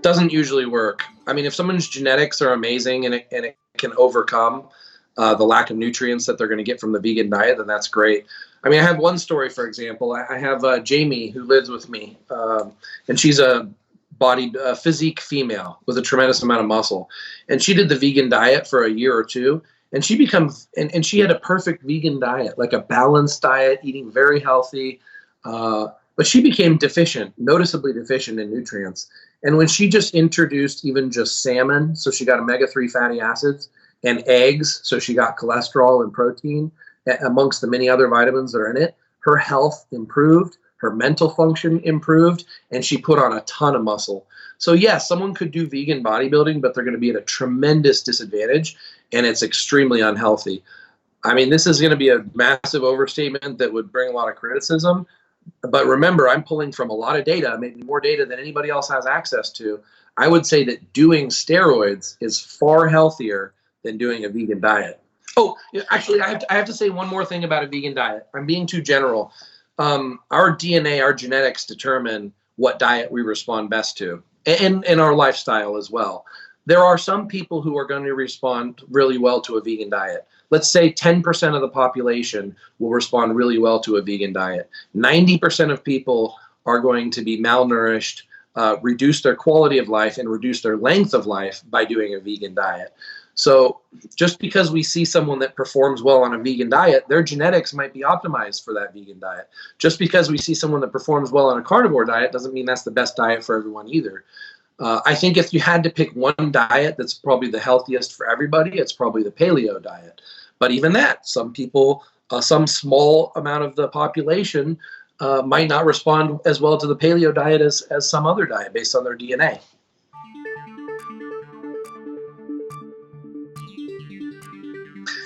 Doesn't usually work. I mean, if someone's genetics are amazing and it can overcome the lack of nutrients that they're going to get from the vegan diet, then that's great. I mean, I have one story, for example. I have Jamie who lives with me, and she's a physique female with a tremendous amount of muscle. And she did the vegan diet for a year or two, and she she had a perfect vegan diet, like a balanced diet, eating very healthy. But she became deficient, noticeably deficient in nutrients. And when she just introduced even just salmon, so she got omega-3 fatty acids, and eggs, so she got cholesterol and protein, amongst the many other vitamins that are in it, her health improved, her mental function improved, and she put on a ton of muscle. So yes, someone could do vegan bodybuilding, but they're going to be at a tremendous disadvantage, and it's extremely unhealthy. I mean, this is going to be a massive overstatement that would bring a lot of criticism. But remember, I'm pulling from a lot of data, maybe more data than anybody else has access to. I would say that doing steroids is far healthier than doing a vegan diet. Oh, actually, I have to say one more thing about a vegan diet. I'm being too general. Our DNA, our genetics determine what diet we respond best to, and our lifestyle as well. There are some people who are going to respond really well to a vegan diet. Let's say 10% of the population will respond really well to a vegan diet. 90% of people are going to be malnourished, reduce their quality of life, and reduce their length of life by doing a vegan diet. So just because we see someone that performs well on a vegan diet, their genetics might be optimized for that vegan diet. Just because we see someone that performs well on a carnivore diet doesn't mean that's the best diet for everyone either. I think if you had to pick one diet that's probably the healthiest for everybody, it's probably the paleo diet. But even that, some people, some small amount of the population might not respond as well to the paleo diet as some other diet based on their DNA.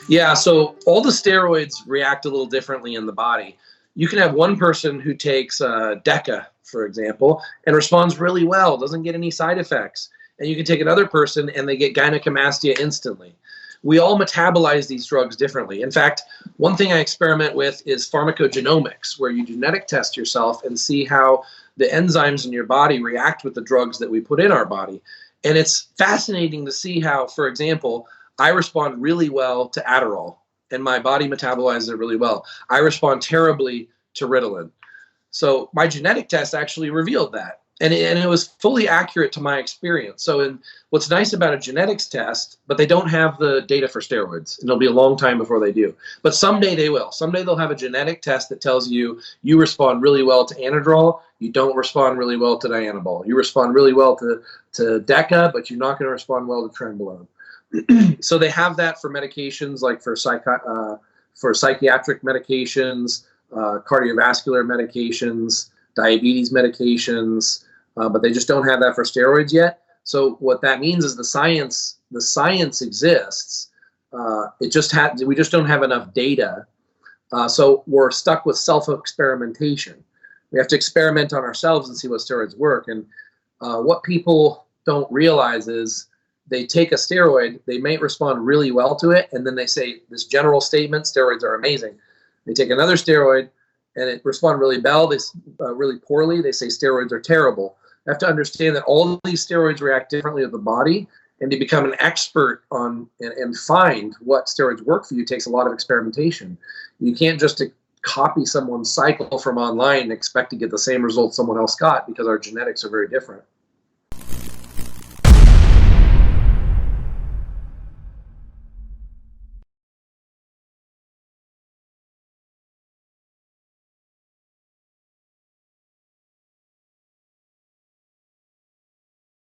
Yeah, so all the steroids react a little differently in the body. You can have one person who takes DECA, for example, and responds really well, doesn't get any side effects. And you can take another person and they get gynecomastia instantly. We all metabolize these drugs differently. In fact, one thing I experiment with is pharmacogenomics, where you genetic test yourself and see how the enzymes in your body react with the drugs that we put in our body. And it's fascinating to see how, for example, I respond really well to Adderall, and my body metabolizes it really well. I respond terribly to Ritalin. So my genetic test actually revealed that. And it was fully accurate to my experience. So what's nice about a genetics test, but they don't have the data for steroids. And it'll be a long time before they do. But someday they will. Someday they'll have a genetic test that tells you respond really well to Anadrol, you don't respond really well to Dianabol. You respond really well to DECA, but you're not going to respond well to Trenbolone. So they have that for medications, like for psychiatric medications, cardiovascular medications, diabetes medications, but they just don't have that for steroids yet. So what that means is the science exists. We just don't have enough data. So we're stuck with self-experimentation. We have to experiment on ourselves and see what steroids work. And what people don't realize is they take a steroid, they may respond really well to it, and then they say this general statement, steroids are amazing. They take another steroid, and it responds really really poorly. They say steroids are terrible. You have to understand that all of these steroids react differently to the body, and to become an expert on and find what steroids work for you takes a lot of experimentation. You can't just copy someone's cycle from online and expect to get the same results someone else got, because our genetics are very different.